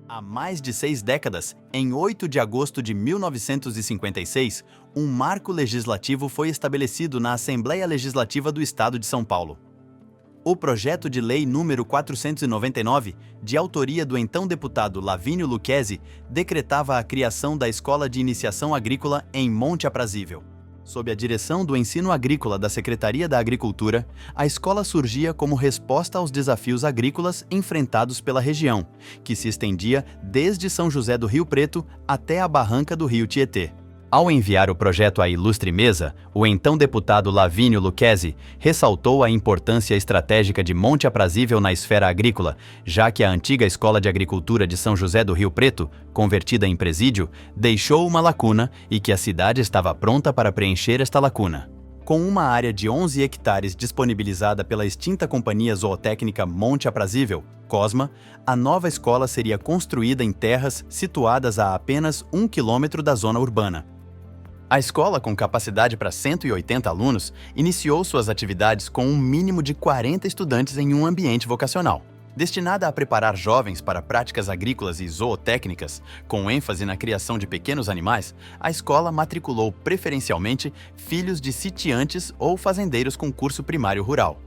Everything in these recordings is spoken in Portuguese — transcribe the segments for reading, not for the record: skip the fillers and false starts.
Há mais de 6 décadas, em 8 de agosto de 1956, um marco legislativo foi estabelecido na Assembleia Legislativa do Estado de São Paulo. O projeto de lei número 499, de autoria do então deputado Lavínio Lucchesi, decretava a criação da Escola de Iniciação Agrícola em Monte Aprazível. Sob a direção do Ensino Agrícola da Secretaria da Agricultura, a escola surgia como resposta aos desafios agrícolas enfrentados pela região, que se estendia desde São José do Rio Preto até a barranca do Rio Tietê. Ao enviar o projeto à ilustre mesa, o então deputado Lavínio Lucchesi ressaltou a importância estratégica de Monte Aprazível na esfera agrícola, já que a antiga Escola de Agricultura de São José do Rio Preto, convertida em presídio, deixou uma lacuna e que a cidade estava pronta para preencher esta lacuna. Com uma área de 11 hectares disponibilizada pela extinta Companhia Zootécnica Monte Aprazível, Cosma, a nova escola seria construída em terras situadas a apenas 1 quilômetro da zona urbana. A escola, com capacidade para 180 alunos, iniciou suas atividades com um mínimo de 40 estudantes em um ambiente vocacional. Destinada a preparar jovens para práticas agrícolas e zootécnicas, com ênfase na criação de pequenos animais, a escola matriculou preferencialmente filhos de sitiantes ou fazendeiros com curso primário rural.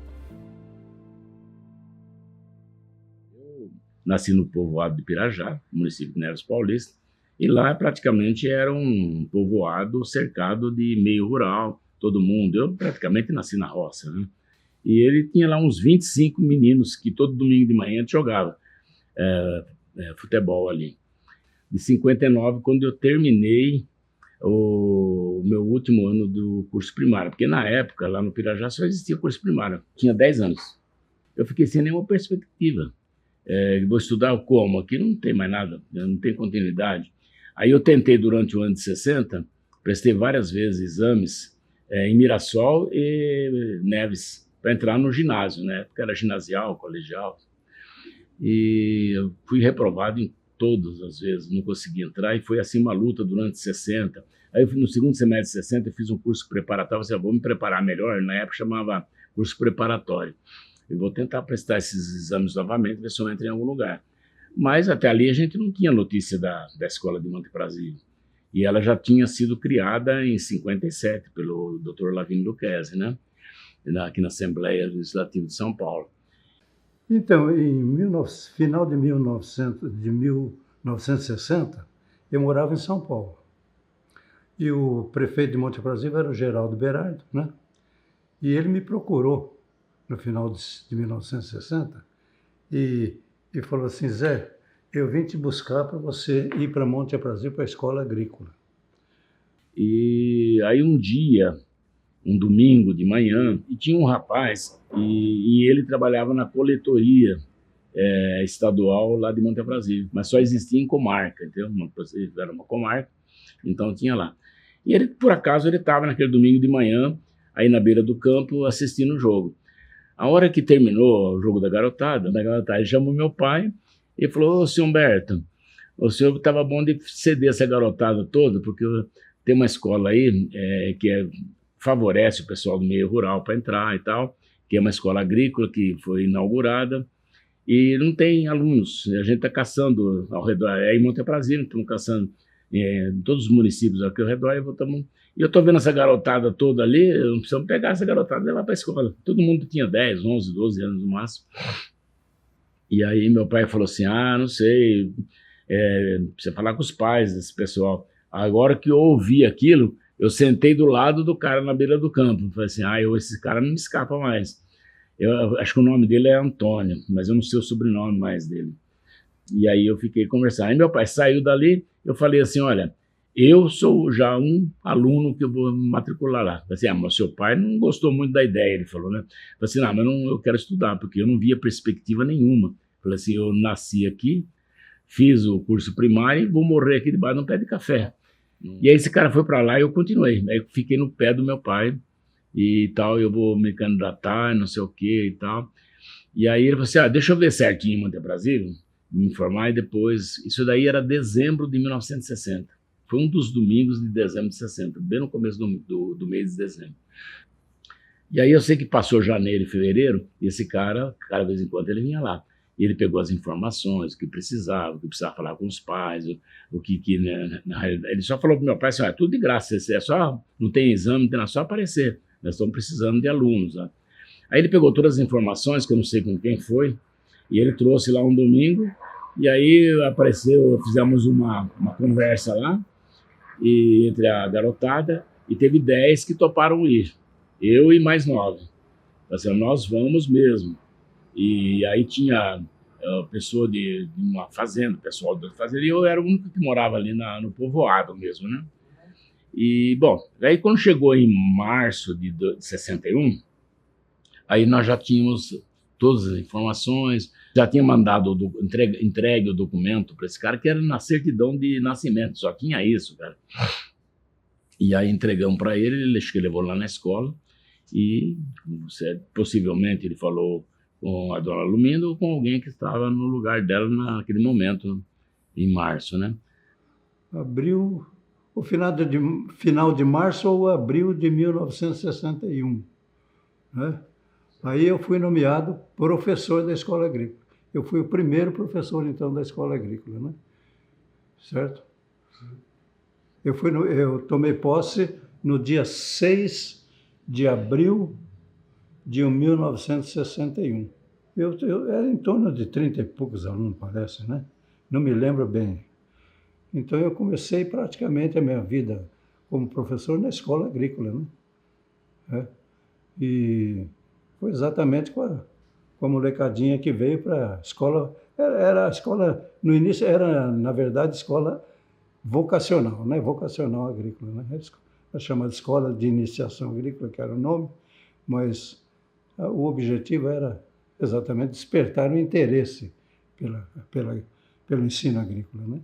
Eu nasci no povoado de Pirajá, município de Neves Paulista, e lá praticamente era um povoado cercado de meio rural, todo mundo. Eu praticamente nasci na roça, né? E ele tinha lá uns 25 meninos que todo domingo de manhã jogava futebol ali. De 59, quando eu terminei o meu último ano do curso primário, porque na época, lá no Pirajá, só existia curso primário, tinha 10 anos. Eu fiquei sem nenhuma perspectiva. Vou estudar como? Aqui não tem mais nada, não tem continuidade. Aí eu tentei durante o ano de 60, prestei várias vezes exames em Mirassol e Neves, para entrar no ginásio, né? Porque era ginasial, colegial. E eu fui reprovado em todas as vezes, não consegui entrar, e foi assim uma luta durante 60. Aí no segundo semestre de 60 eu fiz um curso preparatório, vou me preparar melhor, na época chamava curso preparatório. Eu vou tentar prestar esses exames novamente, ver se eu entro em algum lugar. Mas até ali a gente não tinha notícia da escola de Monte Aprazível. E ela já tinha sido criada em 57 pelo Dr. Lavínio Lucchesi, né? Aqui na Assembleia Legislativa de São Paulo. Então, final de 1960, eu morava em São Paulo. E o prefeito de Monte Aprazível era o Geraldo Berardo, né? E ele me procurou no final de 1960 e falou assim: Zé, eu vim te buscar para você ir para Monte Aprazível, para a escola agrícola. E aí um dia, um domingo de manhã, e tinha um rapaz, e ele trabalhava na coletoria estadual lá de Monte Aprazível, mas só existia em comarca, entendeu? Era uma comarca, então tinha lá. E ele, por acaso, ele estava naquele domingo de manhã, aí na beira do campo, assistindo o jogo. A hora que terminou o jogo da garotada, ele chamou meu pai e falou: ô, senhor Humberto, o senhor estava bom de ceder essa garotada toda, porque tem uma escola aí que favorece o pessoal do meio rural para entrar e tal, que é uma escola agrícola que foi inaugurada e não tem alunos. A gente está caçando ao redor, em Monte Aprazível, estamos caçando em todos os municípios aqui ao redor, e eu estou vendo essa garotada toda ali, não precisamos pegar essa garotada e levar para a escola. Todo mundo tinha 10, 11, 12 anos no máximo. E aí meu pai falou assim: não sei, precisa falar com os pais desse pessoal. Agora que eu ouvi aquilo, eu sentei do lado do cara na beira do campo. Falei assim: esse cara não me escapa mais. Eu acho que o nome dele é Antônio, mas eu não sei o sobrenome mais dele. E aí eu fiquei conversando. Aí meu pai saiu dali, eu falei assim: olha, eu sou já um aluno que eu vou matricular lá. Falei assim: mas seu pai não gostou muito da ideia, ele falou, né? Falei assim: não, mas eu quero estudar, porque eu não via perspectiva nenhuma. Falei assim: eu nasci aqui, fiz o curso primário e vou morrer aqui debaixo de um pé de café. E aí esse cara foi para lá e eu continuei. Aí eu fiquei no pé do meu pai e tal, eu vou me candidatar, não sei o que e tal. E aí ele falou assim: deixa eu ver certinho em Monte Aprazível, me informar, e depois... Isso daí era dezembro de 1960. Foi um dos domingos de dezembro de 60, bem no começo do mês de dezembro. E aí eu sei que passou janeiro e fevereiro, e esse cara, de vez em quando, ele vinha lá. E ele pegou as informações, o que precisava falar com os pais, o que né, na realidade, ele só falou para o meu pai assim, é tudo de graça, é só, não tem exame, não tem nada, só aparecer, nós estamos precisando de alunos. Né? Aí ele pegou todas as informações, que eu não sei com quem foi, e ele trouxe lá um domingo, e aí apareceu, fizemos uma conversa lá, entre a garotada, e teve 10 que toparam ir, eu e mais 9. Assim, nós vamos mesmo. E aí tinha pessoa de uma fazenda, pessoal da fazenda, e eu era o único que morava ali no povoado mesmo, né? E, bom, aí quando chegou em março de 61, aí nós já tínhamos todas as informações, já tinha mandado, entregue o documento para esse cara, que era na certidão de nascimento, só tinha isso, cara. E aí entregamos para ele, acho que ele levou lá na escola, e possivelmente ele falou com a dona Luminda ou com alguém que estava no lugar dela naquele momento, em março, né? Abril, o final de março ou abril de 1961, né? Aí eu fui nomeado professor da escola agrícola. Eu fui o primeiro professor, então, da escola agrícola, né? Certo? Eu tomei posse no dia 6 de abril de 1961. Eu era em torno de 30 e poucos alunos, parece, né? Não me lembro bem. Então eu comecei praticamente a minha vida como professor na escola agrícola, né? E foi exatamente com a molecadinha que veio para a escola. Era a escola, no início era, na verdade, escola vocacional, né? Vocacional agrícola, né? Era chamada Escola de Iniciação Agrícola, que era o nome, mas o objetivo era exatamente despertar o interesse pelo ensino agrícola, né?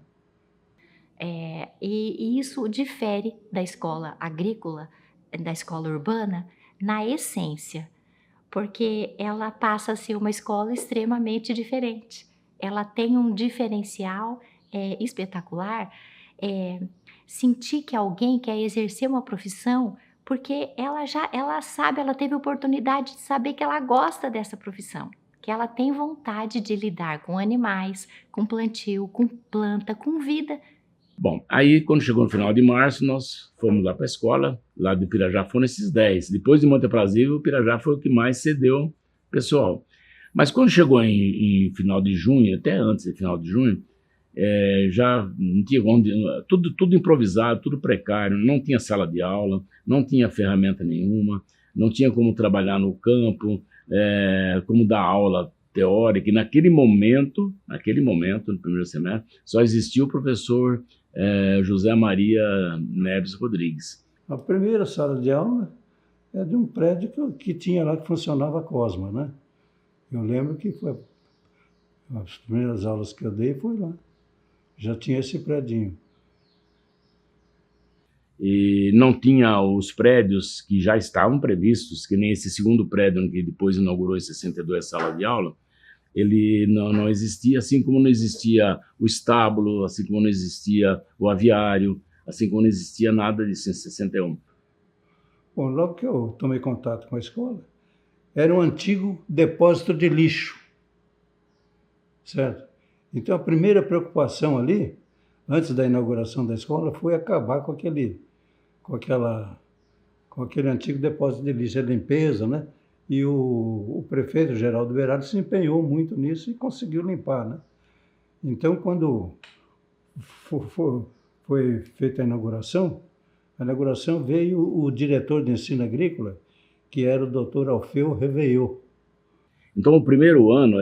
E isso difere da escola agrícola, da escola urbana, na essência, porque ela passa a ser uma escola extremamente diferente. Ela tem um diferencial espetacular, sentir que alguém quer exercer uma profissão porque ela sabe, ela teve oportunidade de saber que ela gosta dessa profissão, que ela tem vontade de lidar com animais, com plantio, com planta, com vida. Bom, aí quando chegou no final de março, nós fomos lá para a escola, lá de Pirajá foram esses 10. Depois de Monte Aprazível, o Pirajá foi o que mais cedeu pessoal. Mas quando chegou em final de junho, até antes de final de junho, já não tinha onde, tudo improvisado, tudo precário, não tinha sala de aula, não tinha ferramenta nenhuma, não tinha como trabalhar no campo, como dar aula teórica. E naquele momento, no primeiro semestre, só existia o professor José Maria Neves Rodrigues. A primeira sala de aula é de um prédio que tinha lá, que funcionava a Cosma, né? Eu lembro que as primeiras aulas que eu dei foi lá. Já tinha esse prédinho. E não tinha os prédios que já estavam previstos, que nem esse segundo prédio que depois inaugurou em 62 a sala de aula, ele não existia, assim como não existia o estábulo, assim como não existia o aviário, assim como não existia nada disso em 61. Bom, logo que eu tomei contato com a escola, era um antigo depósito de lixo, certo? Então a primeira preocupação ali, antes da inauguração da escola, foi acabar com aquele antigo depósito de lixo, a limpeza, né? E o prefeito Geraldo Berardi se empenhou muito nisso e conseguiu limpar, né? Então, quando foi feita a inauguração veio o diretor de ensino agrícola, que era o Dr. Alfeu Réveillot. Então, o primeiro ano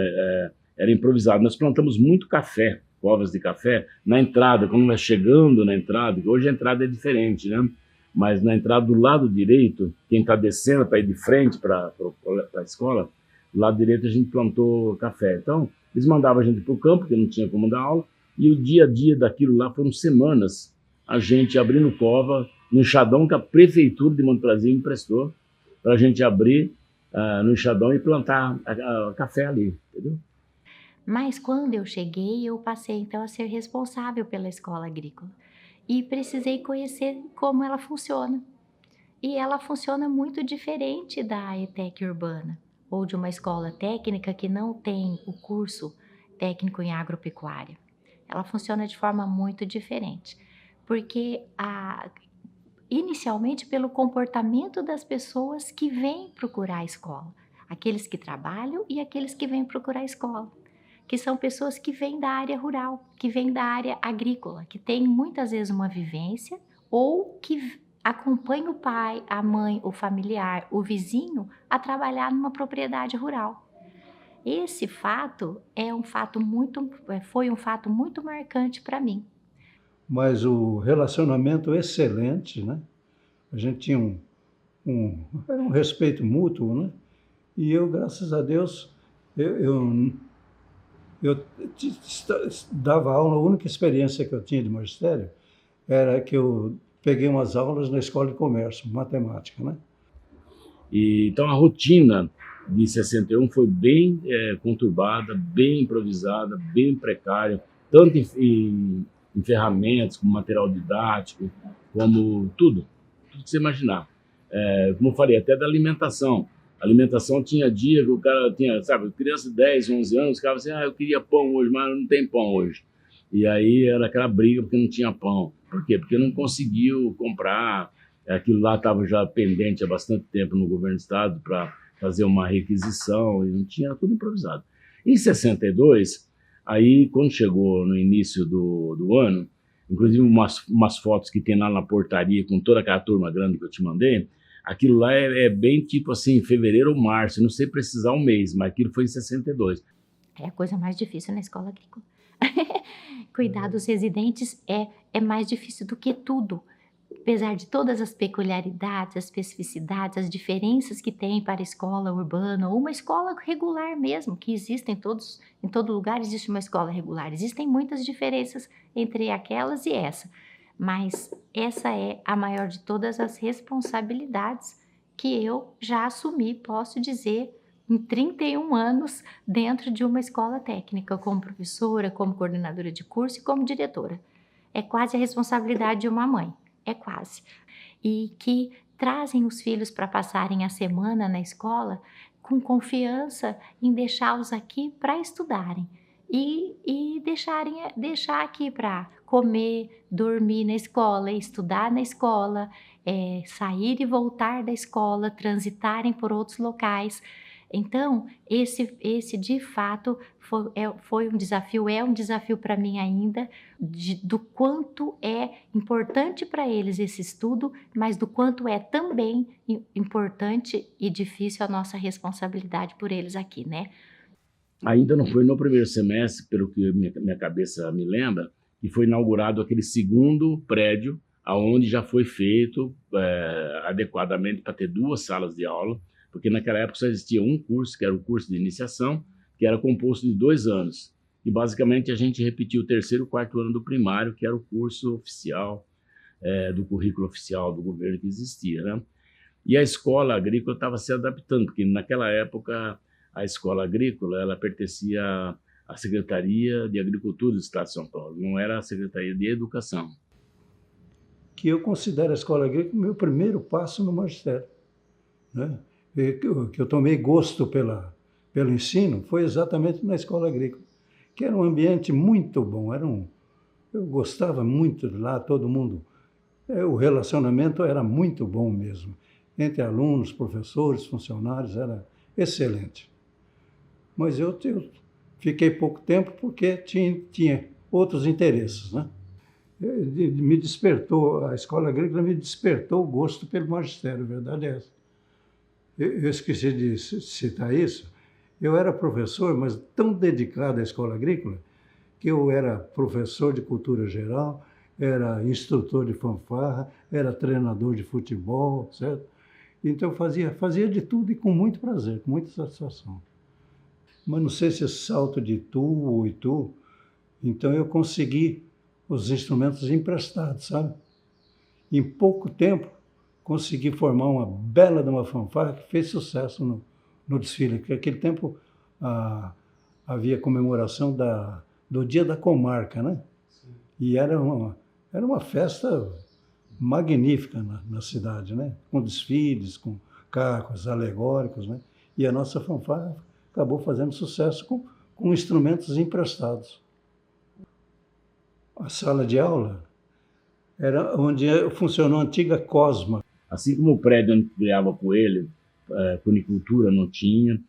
era improvisado. Nós plantamos muito café, covas de café, na entrada, quando nós chegando na entrada, que hoje a entrada é diferente, né? Mas na entrada do lado direito, quem está descendo para ir de frente para a escola, do lado direito a gente plantou café. Então, eles mandavam a gente para o campo, que não tinha como dar aula, e o dia a dia daquilo lá foram semanas, a gente abrindo cova no enxadão que a prefeitura de Monte Brasil emprestou, para a gente abrir no enxadão e plantar café ali, entendeu? Mas quando eu cheguei, eu passei então a ser responsável pela escola agrícola e precisei conhecer como ela funciona. E ela funciona muito diferente da ETEC urbana ou de uma escola técnica que não tem o curso técnico em agropecuária. Ela funciona de forma muito diferente, porque inicialmente pelo comportamento das pessoas que vêm procurar a escola, aqueles que trabalham e aqueles que vêm procurar a escola, que são pessoas que vêm da área rural, que vêm da área agrícola, que têm muitas vezes uma vivência ou que acompanham o pai, a mãe, o familiar, o vizinho a trabalhar numa propriedade rural. Esse fato foi um fato muito marcante para mim. Mas o relacionamento excelente, né? A gente tinha era um respeito mútuo, né? E eu, graças a Deus, eu dava aula, a única experiência que eu tinha de magistério era que eu peguei umas aulas na escola de comércio, matemática, né? E, então a rotina de 61 foi bem conturbada, bem improvisada, bem precária, tanto em ferramentas, como material didático, como tudo que você imaginar. Como eu falei, até da alimentação. A alimentação tinha dia que o cara tinha, sabe, criança de 10, 11 anos, ficava assim, eu queria pão hoje, mas não tem pão hoje. E aí era aquela briga porque não tinha pão. Por quê? Porque não conseguiu comprar. Aquilo lá estava já pendente há bastante tempo no governo do estado para fazer uma requisição, e não tinha, tudo improvisado. Em 62, aí quando chegou no início do ano, inclusive umas fotos que tem lá na portaria com toda aquela turma grande que eu te mandei, aquilo lá é bem tipo assim, fevereiro ou março, não sei precisar um mês, mas aquilo foi em 62. É a coisa mais difícil na escola agrícola. Cuidar dos residentes é mais difícil do que tudo. Apesar de todas as peculiaridades, as especificidades, as diferenças que tem para a escola urbana ou uma escola regular mesmo, que existem em todo lugar existe uma escola regular. Existem muitas diferenças entre aquelas e essa, mas essa é a maior de todas as responsabilidades que eu já assumi, posso dizer, em 31 anos dentro de uma escola técnica, como professora, como coordenadora de curso e como diretora. É quase a responsabilidade de uma mãe. É quase. E que trazem os filhos para passarem a semana na escola com confiança em deixá-los aqui para estudarem e deixar aqui para comer, dormir na escola, estudar na escola, sair e voltar da escola, transitarem por outros locais. Então, esse de fato foi um desafio, é um desafio para mim ainda, do quanto é importante para eles esse estudo, mas do quanto é também importante e difícil a nossa responsabilidade por eles aqui, né? Ainda não foi no primeiro semestre, pelo que minha cabeça me lembra, que foi inaugurado aquele segundo prédio, aonde já foi feito adequadamente para ter 2 salas de aula, porque naquela época só existia um curso, que era o curso de iniciação, que era composto de 2 anos. E basicamente a gente repetiu o 3º e 4º ano do primário, que era o curso oficial, do currículo oficial do governo que existia, né? E a escola agrícola estava se adaptando, porque naquela época a escola agrícola ela pertencia à Secretaria de Agricultura do Estado de São Paulo, não era a Secretaria de Educação. Que eu considero a escola agrícola o meu primeiro passo no magistério, né? Que eu tomei gosto pelo ensino foi exatamente na escola agrícola, que era um ambiente muito bom, eu gostava muito de lá, todo mundo, o relacionamento era muito bom mesmo, entre alunos, professores, funcionários, era excelente. Mas eu fiquei pouco tempo porque tinha outros interesses, né? A escola agrícola me despertou o gosto pelo magistério, a verdade é essa. Eu esqueci de citar isso. Eu era professor, mas tão dedicado à escola agrícola, que eu era professor de cultura geral, era instrutor de fanfarra, era treinador de futebol, certo? Então fazia de tudo e com muito prazer, com muita satisfação. Mas não sei se é salto de Itu ou Itu, então eu consegui os instrumentos emprestados, sabe? Em pouco tempo, consegui formar uma bela de uma fanfarra que fez sucesso no desfile, porque naquele tempo havia comemoração do Dia da Comarca, né? Sim. E era uma festa magnífica na cidade, né? Com desfiles, com carros alegóricos, né? E a nossa fanfarra acabou fazendo sucesso com com instrumentos emprestados. A sala de aula era onde funcionou a antiga Cosma. Assim como o prédio onde criava coelho, cunicultura não tinha,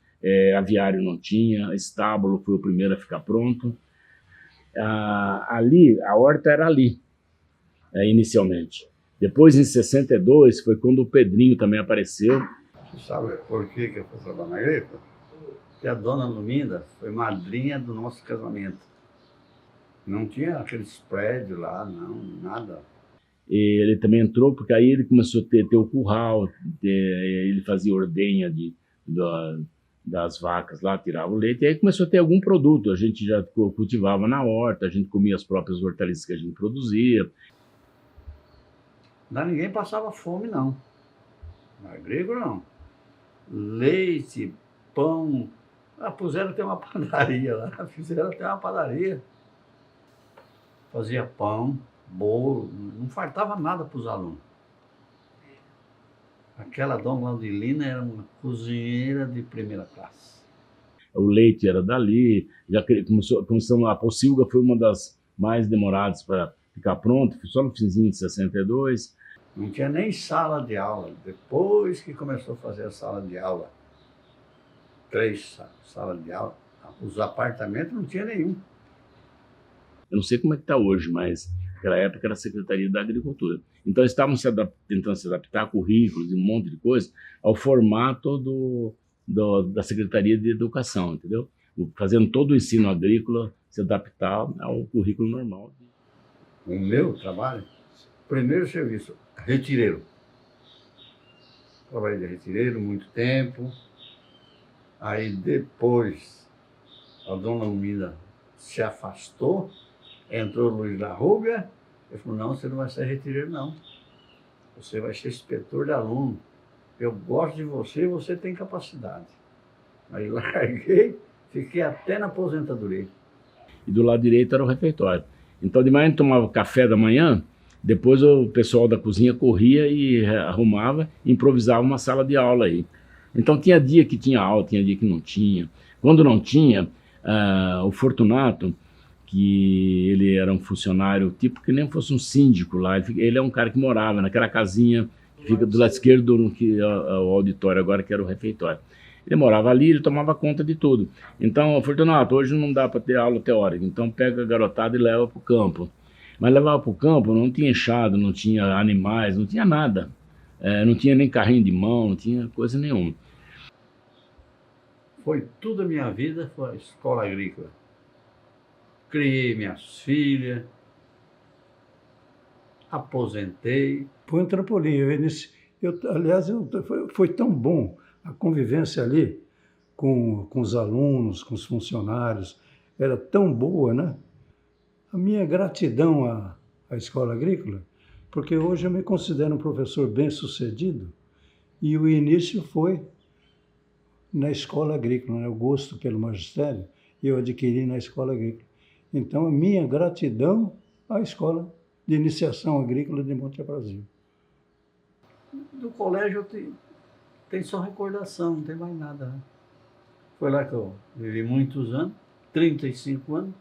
aviário não tinha, estábulo foi o primeiro a ficar pronto. Ali, a horta era ali, inicialmente. Depois, em 62, foi quando o Pedrinho também apareceu. Você sabe por que eu fui trabalhar na agrícola? Porque a dona Luminda foi madrinha do nosso casamento. Não tinha aqueles prédios lá, não, nada. E ele também entrou porque aí ele começou a ter o curral, ele fazia ordenha das vacas lá, tirava o leite, e aí começou a ter algum produto. A gente já cultivava na horta, a gente comia as próprias hortaliças que a gente produzia. Lá ninguém passava fome, não. Na agrícola, não. Leite, pão. Puseram até uma padaria lá, fizeram até uma padaria. Fazia pão, bolo, não faltava nada para os alunos. Aquela dona Laudilina era uma cozinheira de primeira classe. O leite era dali, já começou a pocilga foi uma das mais demoradas para ficar pronta, só no finzinho de 62. Não tinha nem sala de aula. Depois que começou a fazer a sala de aula, 3 salas de aula, os apartamentos não tinha nenhum. Eu não sei como é que está hoje, mas naquela época era a Secretaria da Agricultura. Então estavam tentando se adaptar a currículos e um monte de coisa ao formato da Secretaria de Educação, entendeu? Fazendo todo o ensino agrícola se adaptar ao currículo normal. O meu trabalho, primeiro serviço, retireiro. Trabalhei de retireiro muito tempo. Aí depois a dona Luminda se afastou, entrou o Luiz da Rúbia, ele falou, não, você não vai ser retireiro, não. Você vai ser inspetor de aluno. Eu gosto de você, você tem capacidade. Aí larguei, fiquei até na aposentadoria. E do lado direito era o refeitório. Então de manhã a gente tomava café da manhã, depois o pessoal da cozinha corria e arrumava, improvisava uma sala de aula aí. Então tinha dia que tinha aula, tinha dia que não tinha. Quando não tinha, o Fortunato, que ele era um funcionário, tipo que nem fosse um síndico lá, ele é um cara que morava naquela casinha que fica do lado esquerdo, que é o auditório agora, que era o refeitório. Ele morava ali, ele tomava conta de tudo. Então, Fortunato, hoje não dá para ter aula teórica, então pega a garotada e leva para o campo. Mas levava para o campo, não tinha enxada, não tinha animais, não tinha nada. Não tinha nem carrinho de mão, não tinha coisa nenhuma. Foi tudo a minha vida, foi a escola agrícola. Criei minhas filhas, aposentei. Foi um trampolim. Aliás, foi tão bom a convivência ali com os alunos, com os funcionários. Era tão boa, né? A minha gratidão à escola agrícola, porque hoje eu me considero um professor bem-sucedido e o início foi na escola agrícola, né? O gosto pelo magistério eu adquiri na escola agrícola. Então, a minha gratidão à Escola de Iniciação Agrícola de Monte Aprazível. Do colégio eu tenho só recordação, não tem mais nada. Né? Foi lá que eu vivi muitos anos, 35 anos.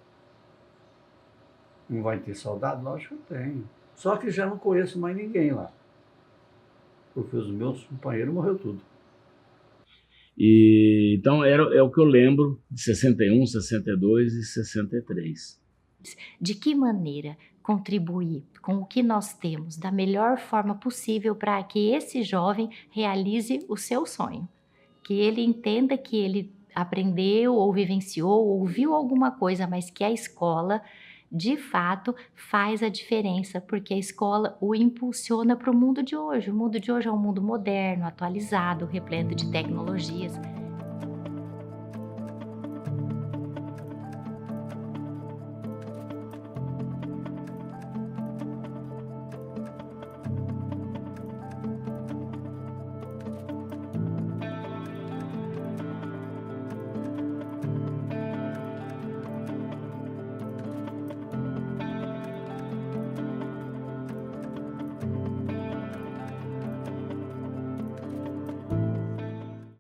Não vai ter saudade? Lógico que eu tenho. Só que já não conheço mais ninguém lá. Porque os meus companheiros morreram tudo. Então, é o que eu lembro de 61, 62 e 63. De que maneira contribuir com o que nós temos da melhor forma possível para que esse jovem realize o seu sonho? Que ele entenda que ele aprendeu ou vivenciou, ou viu alguma coisa, mas que a escola, de fato, faz a diferença, porque a escola o impulsiona para o mundo de hoje. O mundo de hoje é um mundo moderno, atualizado, repleto de tecnologias.